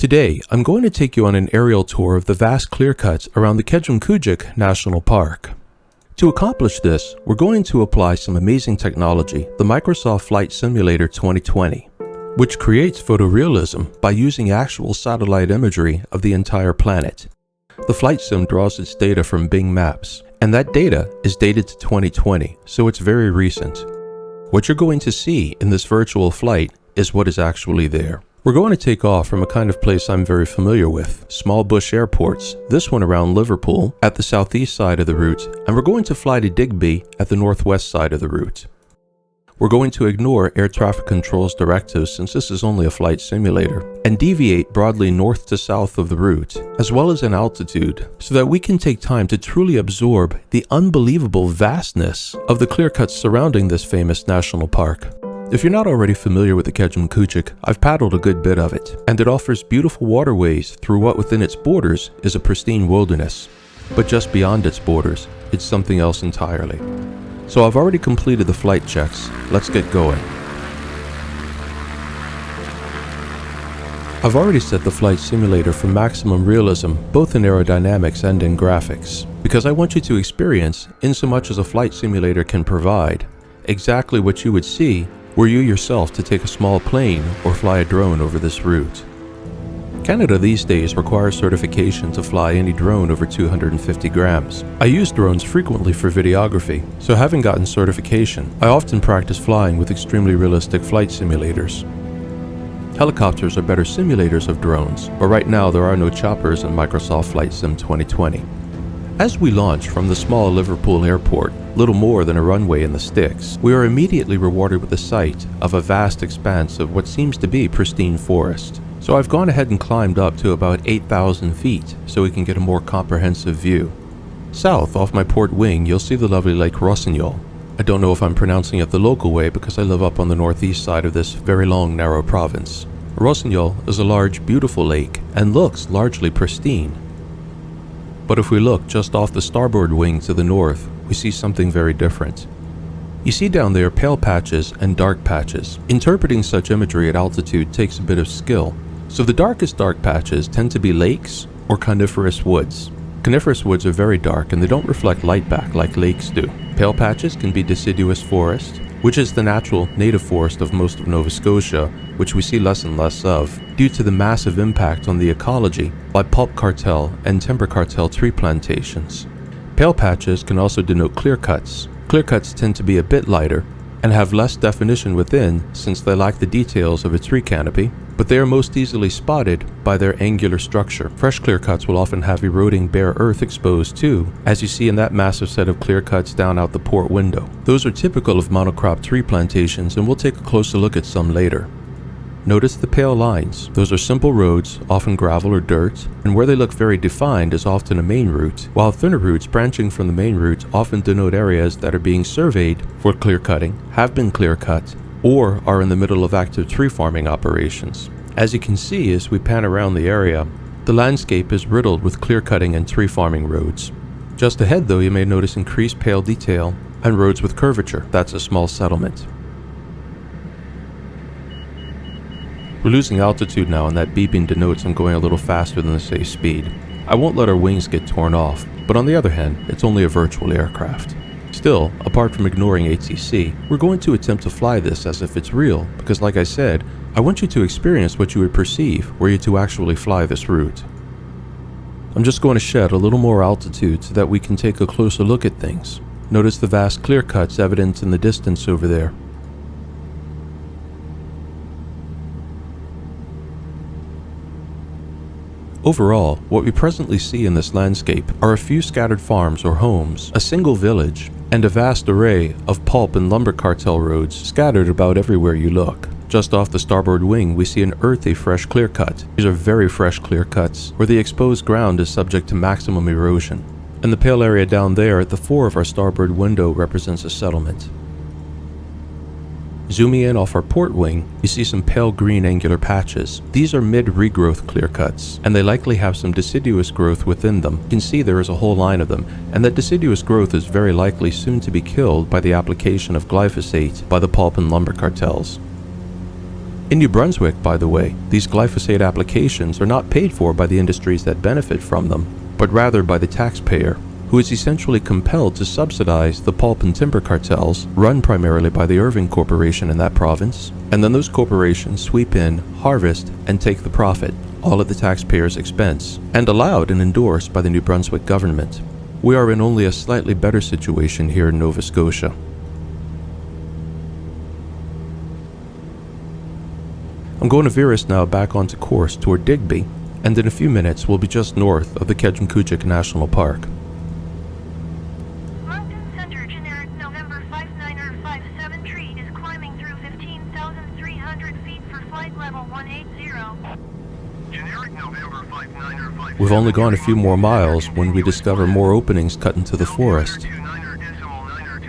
Today, I'm going to take you on an aerial tour of the vast clearcuts around the Kejimkujik National Park. To accomplish this, we're going to apply some amazing technology, the Microsoft Flight Simulator 2020, which creates photorealism by using actual satellite imagery of the entire planet. The flight sim draws its data from Bing Maps, and that data is dated to 2020, so it's very recent. What you're going to see in this virtual flight is what is actually there. We're going to take off from a kind of place I'm very familiar with, small bush airports, this one around Liverpool at the southeast side of the route, and we're going to fly to Digby at the northwest side of the route. We're going to ignore air traffic control's directives since this is only a flight simulator, and deviate broadly north to south of the route, as well as in altitude, so that we can take time to truly absorb the unbelievable vastness of the clearcuts surrounding this famous national park. If you're not already familiar with the Kejimkujik, I've paddled a good bit of it, and it offers beautiful waterways through what within its borders is a pristine wilderness. But just beyond its borders, it's something else entirely. So I've already completed the flight checks. Let's get going. I've already set the flight simulator for maximum realism, both in aerodynamics and in graphics, because I want you to experience, insomuch as a flight simulator can provide, exactly what you would see were you yourself to take a small plane or fly a drone over this route. Canada these days requires certification to fly any drone over 250 grams. I use drones frequently for videography, so having gotten certification, I often practice flying with extremely realistic flight simulators. Helicopters are better simulators of drones, but right now there are no choppers in Microsoft Flight Sim 2020. As we launch from the small Liverpool airport, little more than a runway in the sticks, we are immediately rewarded with a sight of a vast expanse of what seems to be pristine forest. So I've gone ahead and climbed up to about 8,000 feet so we can get a more comprehensive view. South, off my port wing, you'll see the lovely Lake Rossignol. I don't know if I'm pronouncing it the local way because I live up on the northeast side of this very long, narrow province. Rossignol is a large, beautiful lake and looks largely pristine. But if we look just off the starboard wing to the north, we see something very different. You see down there pale patches and dark patches. Interpreting such imagery at altitude takes a bit of skill. So the darkest dark patches tend to be lakes or coniferous woods. Coniferous woods are very dark and they don't reflect light back like lakes do. Pale patches can be deciduous forest, which is the natural native forest of most of Nova Scotia, which we see less and less of, due to the massive impact on the ecology by pulp cartel and timber cartel tree plantations. Pale patches can also denote clearcuts. Clearcuts tend to be a bit lighter and have less definition within since they lack the details of a tree canopy, but they are most easily spotted by their angular structure. Fresh clearcuts will often have eroding bare earth exposed too, as you see in that massive set of clearcuts down out the port window. Those are typical of monocrop tree plantations, and we'll take a closer look at some later. Notice the pale lines. Those are simple roads, often gravel or dirt, and where they look very defined is often a main route, while thinner routes branching from the main route often denote areas that are being surveyed for clear cutting, have been clear cut, or are in the middle of active tree farming operations. As you can see as we pan around the area, the landscape is riddled with clear cutting and tree farming roads. Just ahead though, you may notice increased pale detail and roads with curvature. That's a small settlement. We're losing altitude now, and that beeping denotes I'm going a little faster than the safe speed. I won't let our wings get torn off, but on the other hand, it's only a virtual aircraft. Still, apart from ignoring ATC, we're going to attempt to fly this as if it's real, because like I said, I want you to experience what you would perceive were you to actually fly this route. I'm just going to shed a little more altitude so that we can take a closer look at things. Notice the vast clearcuts evident in the distance over there. Overall, what we presently see in this landscape are a few scattered farms or homes, a single village, and a vast array of pulp and lumber cartel roads scattered about everywhere you look. Just off the starboard wing, we see an earthy fresh clearcut. These are very fresh clearcuts, where the exposed ground is subject to maximum erosion. And the pale area down there at the fore of our starboard window represents a settlement. Zooming in off our port wing, you see some pale green angular patches. These are mid-regrowth clearcuts, and they likely have some deciduous growth within them. You can see there is a whole line of them, and that deciduous growth is very likely soon to be killed by the application of glyphosate by the pulp and lumber cartels. In New Brunswick, by the way, these glyphosate applications are not paid for by the industries that benefit from them, but rather by the taxpayer, who is essentially compelled to subsidize the pulp and timber cartels run primarily by the Irving Corporation in that province, and then those corporations sweep in, harvest, and take the profit, all at the taxpayer's expense, and allowed and endorsed by the New Brunswick government. We are in only a slightly better situation here in Nova Scotia. I'm going to veer us now back onto course toward Digby, and in a few minutes we'll be just north of the Kejimkujik National Park. Mountain Center generic November 5957 tree is climbing through 15,300 feet for flight level 180. Generic November 5957. We've only gone a few more miles when we discover more openings cut into the forest.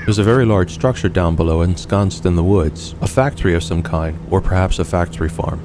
There's a very large structure down below ensconced in the woods, a factory of some kind, or perhaps a factory farm.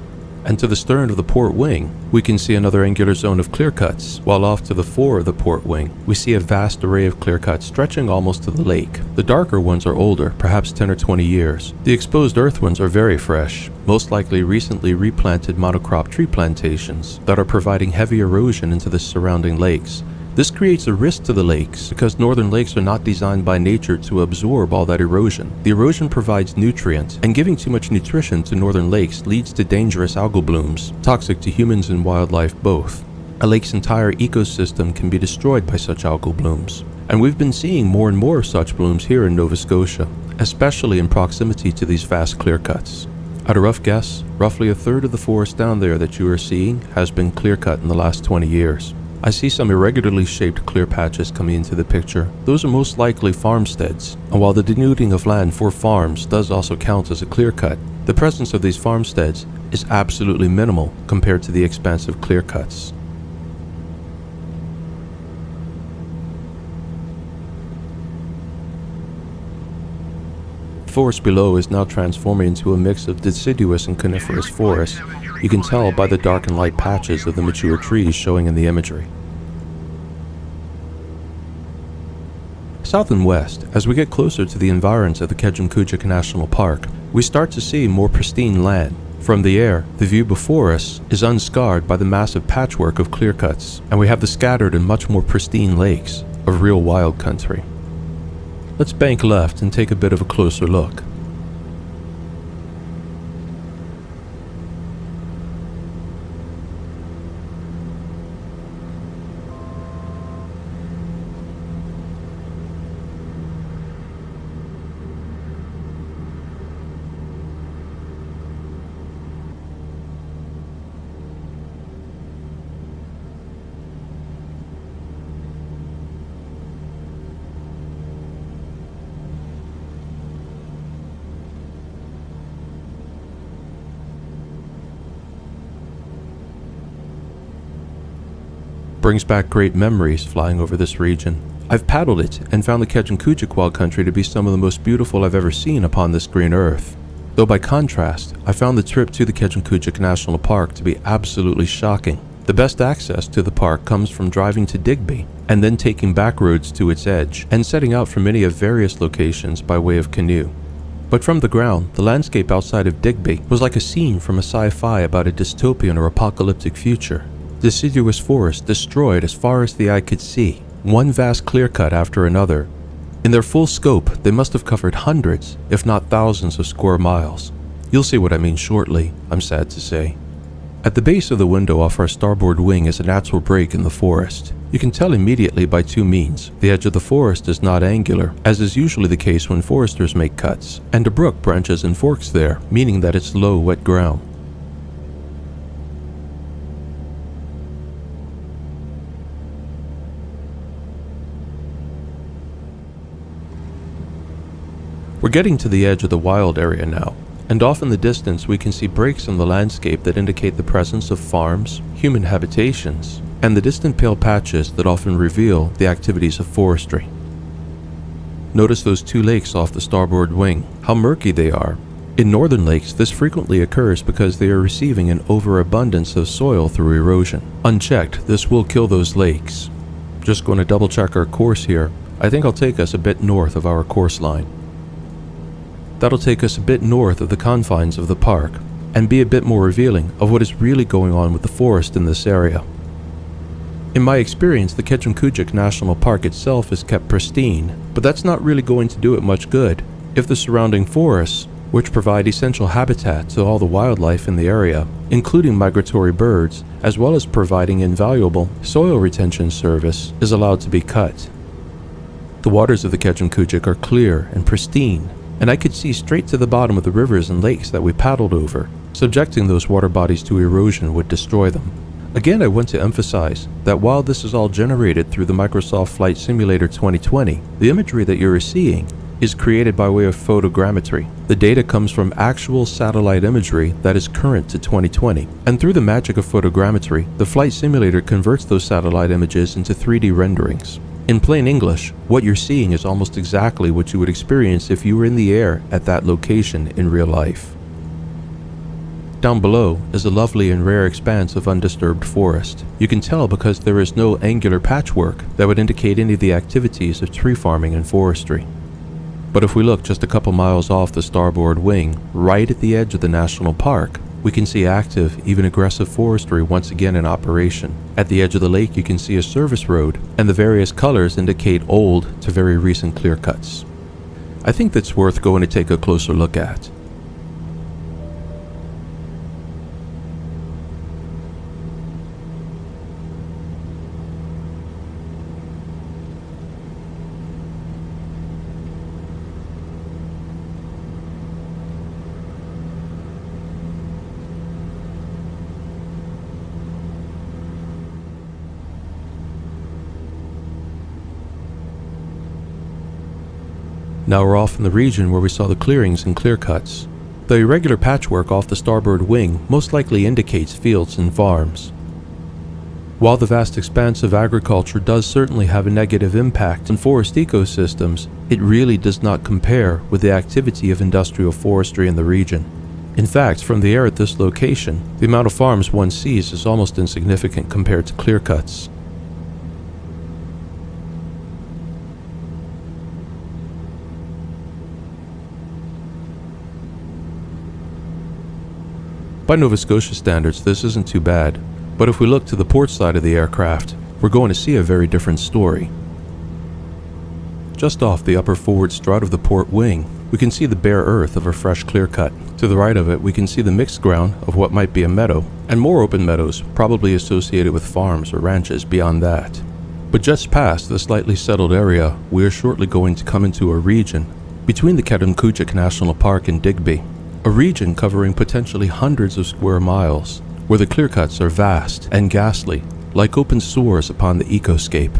And to the stern of the port wing, we can see another angular zone of clearcuts, while off to the fore of the port wing, we see a vast array of clearcuts stretching almost to the lake. The darker ones are older, perhaps 10 or 20 years. The exposed earth ones are very fresh, most likely recently replanted monocrop tree plantations that are providing heavy erosion into the surrounding lakes. This creates a risk to the lakes because northern lakes are not designed by nature to absorb all that erosion. The erosion provides nutrients, and giving too much nutrition to northern lakes leads to dangerous algal blooms, toxic to humans and wildlife both. A lake's entire ecosystem can be destroyed by such algal blooms, and we've been seeing more and more of such blooms here in Nova Scotia, especially in proximity to these vast clearcuts. At a rough guess, roughly a third of the forest down there that you are seeing has been clearcut in the last 20 years. I see some irregularly shaped clear patches coming into the picture. Those are most likely farmsteads, and while the denuding of land for farms does also count as a clear cut, the presence of these farmsteads is absolutely minimal compared to the expansive clear cuts. The forest below is now transforming into a mix of deciduous and coniferous forests. You can tell by the dark and light patches of the mature trees showing in the imagery. South and west, as we get closer to the environs of the Kejimkujik National Park, we start to see more pristine land. From the air, the view before us is unscarred by the massive patchwork of clearcuts, and we have the scattered and much more pristine lakes of real wild country. Let's bank left and take a bit of a closer look. Brings back great memories flying over this region. I've paddled it and found the Kejimkujik wild country to be some of the most beautiful I've ever seen upon this green earth. Though by contrast, I found the trip to the Kejimkujik National Park to be absolutely shocking. The best access to the park comes from driving to Digby and then taking back roads to its edge and setting out from many of various locations by way of canoe. But from the ground, the landscape outside of Digby was like a scene from a sci-fi about a dystopian or apocalyptic future. Deciduous forest destroyed as far as the eye could see, one vast clear-cut after another. In their full scope, they must have covered hundreds, if not thousands of square miles. You'll see what I mean shortly, I'm sad to say. At the base of the window off our starboard wing is a natural break in the forest. You can tell immediately by two means. The edge of the forest is not angular, as is usually the case when foresters make cuts, and a brook branches and forks there, meaning that it's low, wet ground. We're getting to the edge of the wild area now, and off in the distance we can see breaks in the landscape that indicate the presence of farms, human habitations, and the distant pale patches that often reveal the activities of forestry. Notice those two lakes off the starboard wing, how murky they are. In northern lakes, this frequently occurs because they are receiving an overabundance of soil through erosion. Unchecked, this will kill those lakes. Just going to double check our course here. I think I'll take us a bit north of our course line. That'll take us a bit north of the confines of the park. and be a bit more revealing of what is really going on with the forest in this area. In my experience, the Kejimkujik National Park itself is kept pristine, but that's not really going to do it much good if the surrounding forests, which provide essential habitat to all the wildlife in the area, including migratory birds, as well as providing invaluable soil retention service, is allowed to be cut. The waters of the Kejimkujik are clear and pristine, and I could see straight to the bottom of the rivers and lakes that we paddled over. Subjecting those water bodies to erosion would destroy them. Again, I want to emphasize that while this is all generated through the Microsoft Flight Simulator 2020, the imagery that you're seeing is created by way of photogrammetry. The data comes from actual satellite imagery that is current to 2020. And through the magic of photogrammetry, the flight simulator converts those satellite images into 3D renderings. In plain English, what you're seeing is almost exactly what you would experience if you were in the air at that location in real life. Down below is a lovely and rare expanse of undisturbed forest. You can tell because there is no angular patchwork that would indicate any of the activities of tree farming and forestry. But if we look just a couple miles off the starboard wing, right at the edge of the national park, we can see active, even aggressive forestry once again in operation. At the edge of the lake you can see a service road, and the various colors indicate old to very recent clear cuts. I think that's worth going to take a closer look at. Now we're off in the region where we saw the clearings and clear cuts. The irregular patchwork off the starboard wing most likely indicates fields and farms. While the vast expanse of agriculture does certainly have a negative impact on forest ecosystems, it really does not compare with the activity of industrial forestry in the region. In fact, from the air at this location, the amount of farms one sees is almost insignificant compared to clear cuts. By Nova Scotia standards, this isn't too bad, but if we look to the port side of the aircraft, we're going to see a very different story. Just off the upper forward strut of the port wing, we can see the bare earth of a fresh clear cut. To the right of it, we can see the mixed ground of what might be a meadow, and more open meadows, probably associated with farms or ranches beyond that. But just past the slightly settled area, we are shortly going to come into a region between the Kejimkujik National Park and Digby. A region covering potentially hundreds of square miles, where the clear cuts are vast and ghastly, like open sores upon the ecoscape.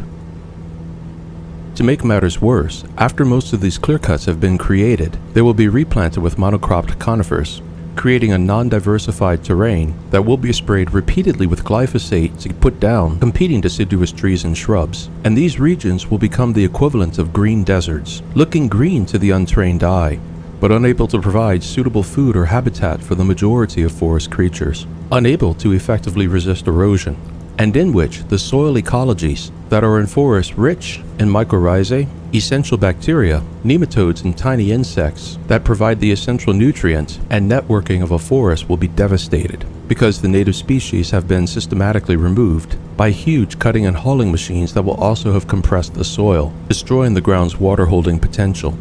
To make matters worse, after most of these clear cuts have been created, they will be replanted with monocropped conifers, creating a non-diversified terrain that will be sprayed repeatedly with glyphosate to put down competing deciduous trees and shrubs. And these regions will become the equivalent of green deserts, looking green to the untrained eye, but unable to provide suitable food or habitat for the majority of forest creatures, unable to effectively resist erosion, and in which the soil ecologies that are in forests rich in mycorrhizae, essential bacteria, nematodes, and tiny insects that provide the essential nutrient and networking of a forest will be devastated, because the native species have been systematically removed by huge cutting and hauling machines that will also have compressed the soil, destroying the ground's water-holding potential.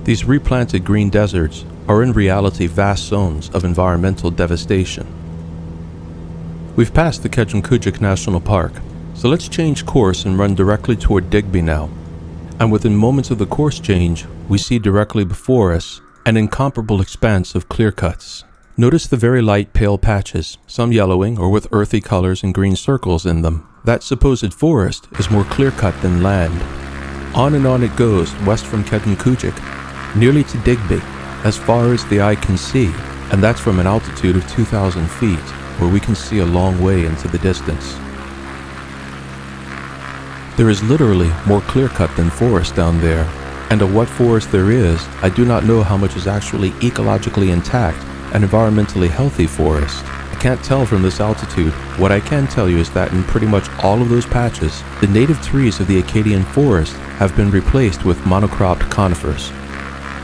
These replanted green deserts are in reality vast zones of environmental devastation. We've passed the Kejimkujik National Park, so let's change course and run directly toward Digby now. And within moments of the course change, we see directly before us an incomparable expanse of clear cuts. Notice the very light pale patches, some yellowing or with earthy colors and green circles in them. That supposed forest is more clear cut than land. On and on it goes west from Kejimkujik, nearly to Digby, as far as the eye can see, and that's from an altitude of 2,000 feet, where we can see a long way into the distance. There is literally more clear-cut than forest down there, and of what forest there is, I do not know how much is actually ecologically intact and environmentally healthy forest. I can't tell from this altitude. What I can tell you is that in pretty much all of those patches, the native trees of the Acadian forest have been replaced with monocropped conifers.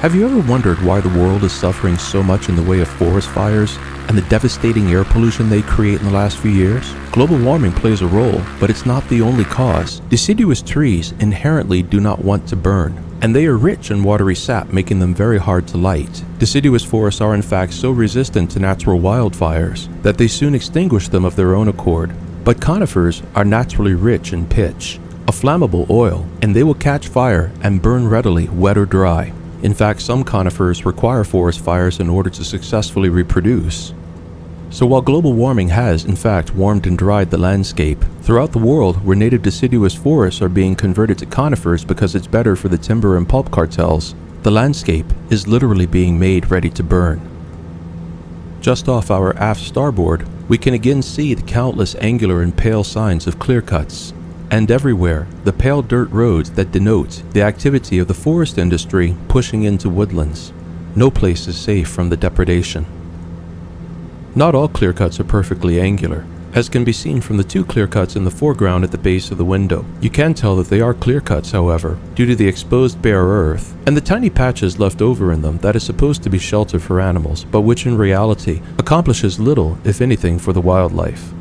Have you ever wondered why the world is suffering so much in the way of forest fires? and the devastating air pollution they create in the last few years? Global warming plays a role, but it's not the only cause. Deciduous trees inherently do not want to burn, and they are rich in watery sap, making them very hard to light. Deciduous forests are in fact so resistant to natural wildfires that they soon extinguish them of their own accord. But conifers are naturally rich in pitch, a flammable oil, and they will catch fire and burn readily, wet or dry. In fact, some conifers require forest fires in order to successfully reproduce. So while global warming has, in fact, warmed and dried the landscape, throughout the world where native deciduous forests are being converted to conifers because it's better for the timber and pulp cartels, the landscape is literally being made ready to burn. Just off our aft starboard, we can again see the countless angular and pale signs of clearcuts, and everywhere the pale dirt roads that denote the activity of the forest industry pushing into woodlands. No place is safe from the depredation. Not all clearcuts are perfectly angular, as can be seen from the two clearcuts in the foreground at the base of the window. You can tell that they are clearcuts, however, due to the exposed bare earth and the tiny patches left over in them that is supposed to be shelter for animals, but which in reality accomplishes little, if anything, for the wildlife.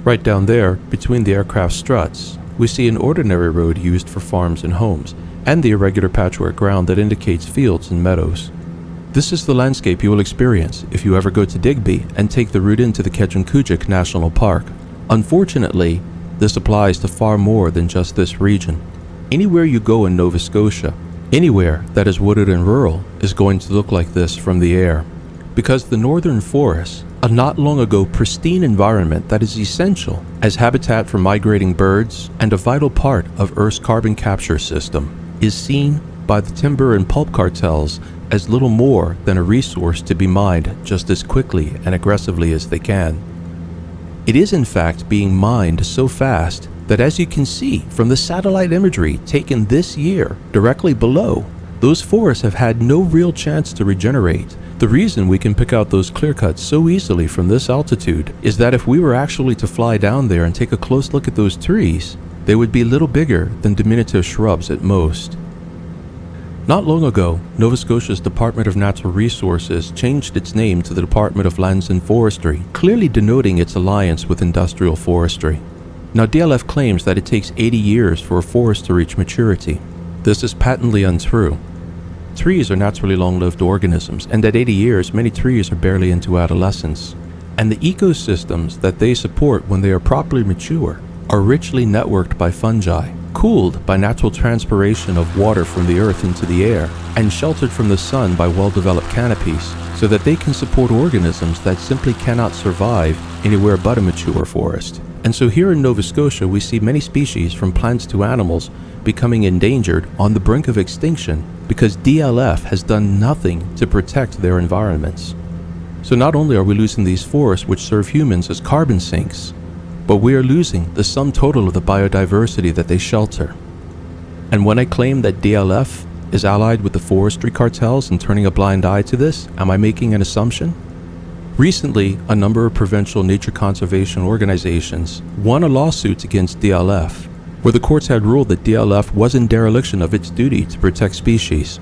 Right down there, between the aircraft struts, we see an ordinary road used for farms and homes, and the irregular patchwork ground that indicates fields and meadows. This is the landscape you will experience if you ever go to Digby and take the route into the Kejimkujik National Park. Unfortunately, this applies to far more than just this region. Anywhere you go in Nova Scotia, anywhere that is wooded and rural, is going to look like this from the air. Because the northern forests, a not long ago pristine environment that is essential as habitat for migrating birds and a vital part of Earth's carbon capture system, is seen by the timber and pulp cartels as little more than a resource to be mined just as quickly and aggressively as they can. It is in fact being mined so fast that, as you can see from the satellite imagery taken this year directly below, those forests have had no real chance to regenerate. The reason we can pick out those clearcuts so easily from this altitude is that if we were actually to fly down there and take a close look at those trees, they would be little bigger than diminutive shrubs at most. Not long ago, Nova Scotia's Department of Natural Resources changed its name to the Department of Lands and Forestry, clearly denoting its alliance with industrial forestry. Now, DLF claims that it takes 80 years for a forest to reach maturity. This is patently untrue. Trees are naturally long-lived organisms, and at 80 years, many trees are barely into adolescence. And the ecosystems that they support when they are properly mature are richly networked by fungi, cooled by natural transpiration of water from the earth into the air, and sheltered from the sun by well-developed canopies, so that they can support organisms that simply cannot survive anywhere but a mature forest. And so here in Nova Scotia, we see many species, from plants to animals, becoming endangered on the brink of extinction because DLF has done nothing to protect their environments. So not only are we losing these forests which serve humans as carbon sinks, but we are losing the sum total of the biodiversity that they shelter. And when I claim that DLF is allied with the forestry cartels and turning a blind eye to this, am I making an assumption? Recently, a number of provincial nature conservation organizations won a lawsuit against DLF, where the courts had ruled that DLF was in dereliction of its duty to protect species.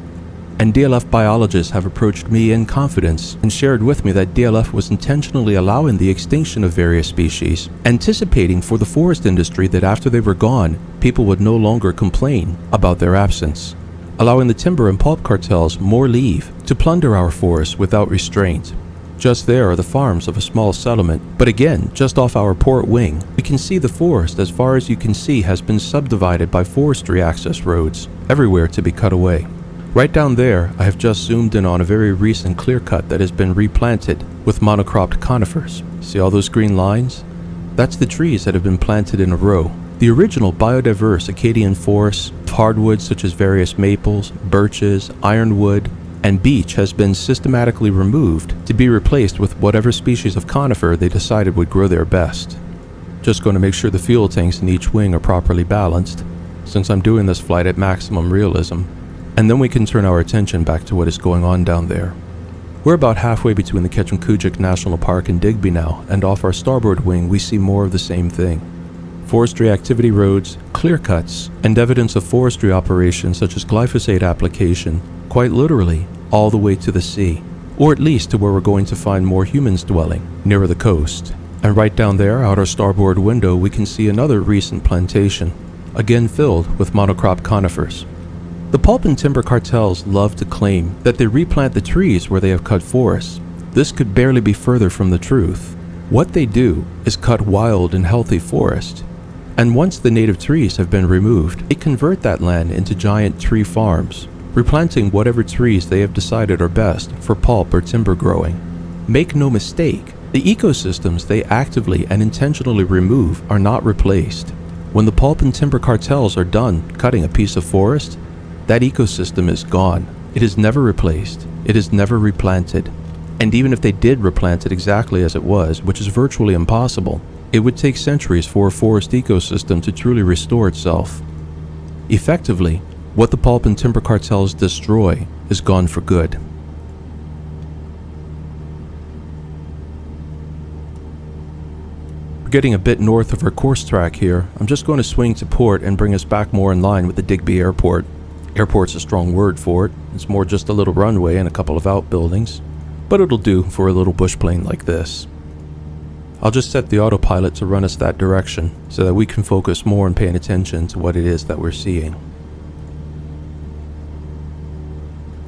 And DLF biologists have approached me in confidence and shared with me that DLF was intentionally allowing the extinction of various species, anticipating for the forest industry that after they were gone, people would no longer complain about their absence, allowing the timber and pulp cartels more leave to plunder our forests without restraint. Just there are the farms of a small settlement, but again, just off our port wing, we can see the forest as far as you can see has been subdivided by forestry access roads, everywhere to be cut away. Right down there, I have just zoomed in on a very recent clearcut that has been replanted with monocropped conifers. See all those green lines? That's the trees that have been planted in a row. The original biodiverse Acadian forests, hardwoods such as various maples, birches, ironwood, and beech has been systematically removed to be replaced with whatever species of conifer they decided would grow there best. Just going to make sure the fuel tanks in each wing are properly balanced, since I'm doing this flight at maximum realism, and then we can turn our attention back to what is going on down there. We're about halfway between the Kejimkujik National Park and Digby now, and off our starboard wing we see more of the same thing. Forestry activity roads, clearcuts, and evidence of forestry operations such as glyphosate application, quite literally, all the way to the sea. Or at least to where we're going to find more humans dwelling, nearer the coast. And right down there, out our starboard window, we can see another recent plantation, again filled with monocrop conifers. The pulp and timber cartels love to claim that they replant the trees where they have cut forests. This could barely be further from the truth. What they do is cut wild and healthy forest. And once the native trees have been removed, they convert that land into giant tree farms, replanting whatever trees they have decided are best for pulp or timber growing. Make no mistake, the ecosystems they actively and intentionally remove are not replaced. When the pulp and timber cartels are done cutting a piece of forest, that ecosystem is gone. It is never replaced. It is never replanted. And even if they did replant it exactly as it was, which is virtually impossible, it would take centuries for a forest ecosystem to truly restore itself. Effectively, what the pulp and timber cartels destroy is gone for good. We're getting a bit north of our course track here. I'm just going to swing to port and bring us back more in line with the Digby Airport. Airport's a strong word for it. It's more just a little runway and a couple of outbuildings, but it'll do for a little bush plane like this. I'll just set the autopilot to run us that direction so that we can focus more on paying attention to what it is that we're seeing.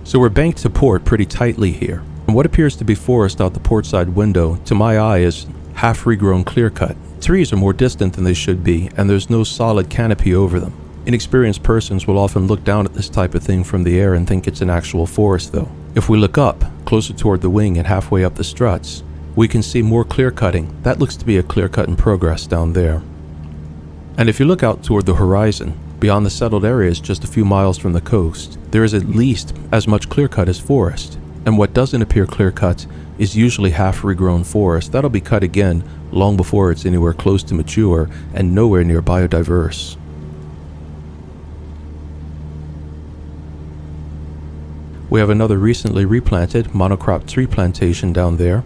So we're banked to port pretty tightly here, and what appears to be forest out the portside window to my eye is half regrown clearcut. Trees are more distant than they should be, and there's no solid canopy over them. Inexperienced persons will often look down at this type of thing from the air and think it's an actual forest though. If we look up, closer toward the wing and halfway up the struts, we can see more clear cutting. That looks to be a clear cut in progress down there. And if you look out toward the horizon, beyond the settled areas just a few miles from the coast, there is at least as much clear cut as forest. And what doesn't appear clear cut is usually half regrown forest that'll be cut again long before it's anywhere close to mature and nowhere near biodiverse. We have another recently replanted monocrop tree plantation down there.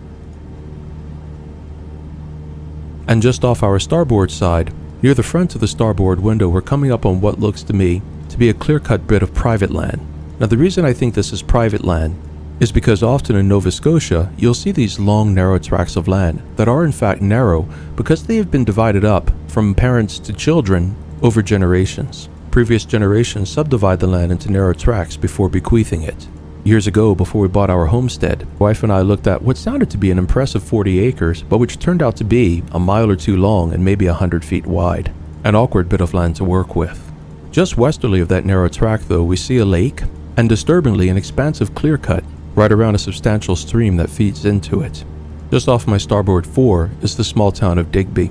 And just off our starboard side, near the front of the starboard window, we're coming up on what looks to me to be a clear-cut bit of private land. Now the reason I think this is private land is because often in Nova Scotia, you'll see these long, narrow tracts of land that are in fact narrow because they have been divided up from parents to children over generations. Previous generations subdivide the land into narrow tracts before bequeathing it. Years ago, before we bought our homestead, wife and I looked at what sounded to be an impressive 40 acres, but which turned out to be a mile or two long and maybe 100 feet wide. An awkward bit of land to work with. Just westerly of that narrow tract though, we see a lake, and disturbingly an expansive clear cut right around a substantial stream that feeds into it. Just off my starboard fore is the small town of Digby.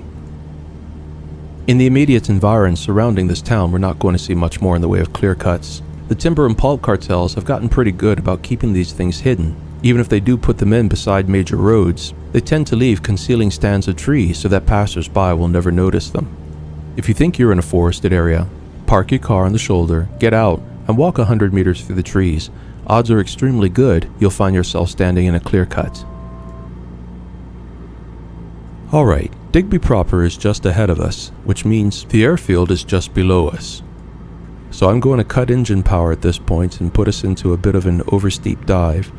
In the immediate environs surrounding this town, we're not going to see much more in the way of clear cuts. The timber and pulp cartels have gotten pretty good about keeping these things hidden. Even if they do put them in beside major roads, they tend to leave concealing stands of trees so that passers-by will never notice them. If you think you're in a forested area, park your car on the shoulder, get out, and walk 100 meters through the trees. Odds are extremely good you'll find yourself standing in a clear cut. Alright, Digby proper is just ahead of us, which means the airfield is just below us. So I'm going to cut engine power at this point and put us into a bit of an oversteep dive.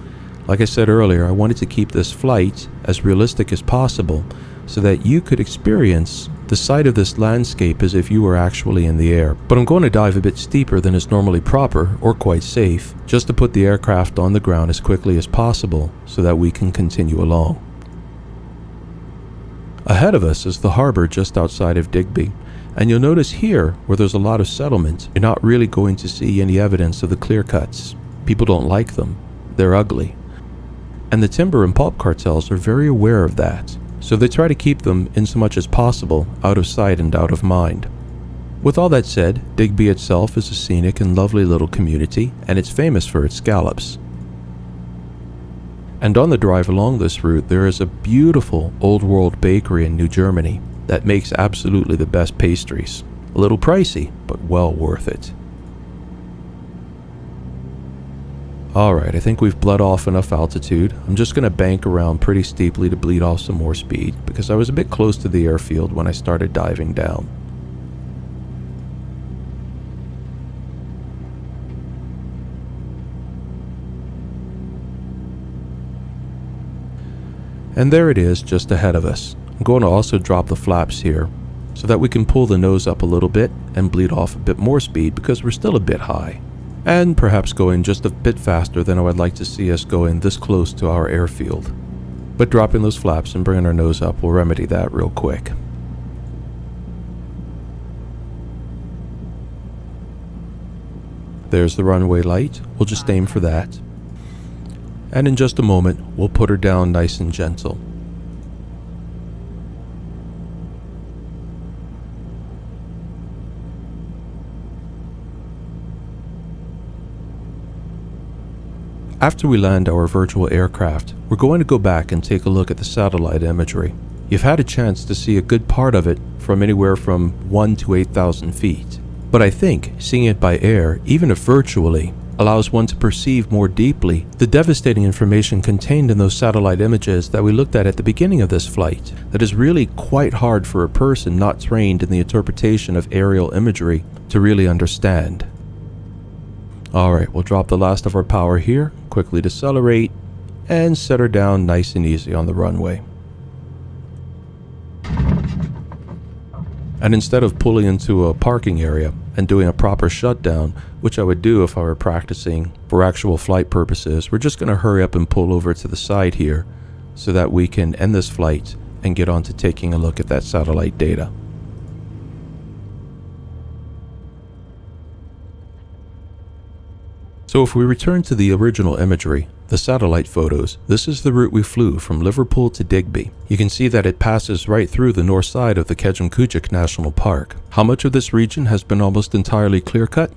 Like I said earlier, I wanted to keep this flight as realistic as possible so that you could experience the sight of this landscape as if you were actually in the air. But I'm going to dive a bit steeper than is normally proper or quite safe, just to put the aircraft on the ground as quickly as possible so that we can continue along. Ahead of us is the harbor just outside of Digby. And you'll notice here, where there's a lot of settlement, you're not really going to see any evidence of the clear cuts. People don't like them. They're ugly. And the timber and pulp cartels are very aware of that, so they try to keep them in so much as possible out of sight and out of mind. With all that said, Digby itself is a scenic and lovely little community, and it's famous for its scallops. And on the drive along this route, there is a beautiful old-world bakery in New Germany that makes absolutely the best pastries. A little pricey, but well worth it. Alright, I think we've bled off enough altitude. I'm just going to bank around pretty steeply to bleed off some more speed, because I was a bit close to the airfield when I started diving down. And there it is, just ahead of us. I'm going to also drop the flaps here, so that we can pull the nose up a little bit and bleed off a bit more speed because we're still a bit high. And perhaps going just a bit faster than I would like to see us going this close to our airfield. But dropping those flaps and bringing our nose up will remedy that real quick. There's the runway light, we'll just aim for that. And in just a moment, we'll put her down nice and gentle. After we land our virtual aircraft, we're going to go back and take a look at the satellite imagery. You've had a chance to see a good part of it from anywhere from 1 to 8,000 feet. But I think seeing it by air, even if virtually, allows one to perceive more deeply the devastating information contained in those satellite images that we looked at the beginning of this flight, that is really quite hard for a person not trained in the interpretation of aerial imagery to really understand. Alright, we'll drop the last of our power here, quickly decelerate, and set her down nice and easy on the runway. And instead of pulling into a parking area and doing a proper shutdown, which I would do if I were practicing for actual flight purposes, we're just going to hurry up and pull over to the side here so that we can end this flight and get on to taking a look at that satellite data. So if we return to the original imagery, the satellite photos, this is the route we flew from Liverpool to Digby. You can see that it passes right through the north side of the Kejimkujik National Park. How much of this region has been almost entirely clear-cut?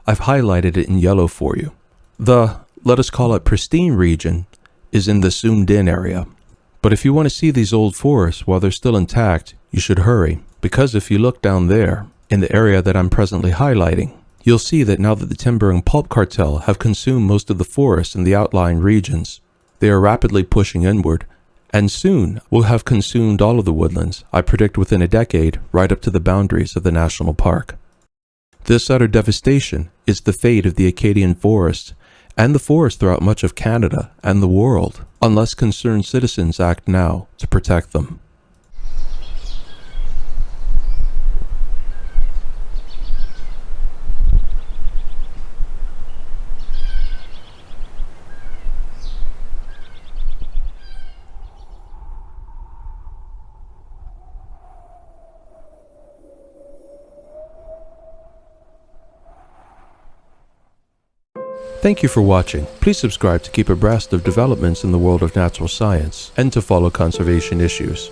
I've highlighted it in yellow for you. The, let us call it pristine region, is in the zoomed-in area. But if you want to see these old forests while they're still intact, you should hurry, because if you look down there, in the area that I'm presently highlighting, you'll see that now that the timber and pulp cartel have consumed most of the forests in the outlying regions, they are rapidly pushing inward, and soon will have consumed all of the woodlands, I predict within a decade, right up to the boundaries of the national park. This utter devastation is the fate of the Acadian forest, and the forest throughout much of Canada and the world, unless concerned citizens act now to protect them. Thank you for watching. Please subscribe to keep abreast of developments in the world of natural science and to follow conservation issues.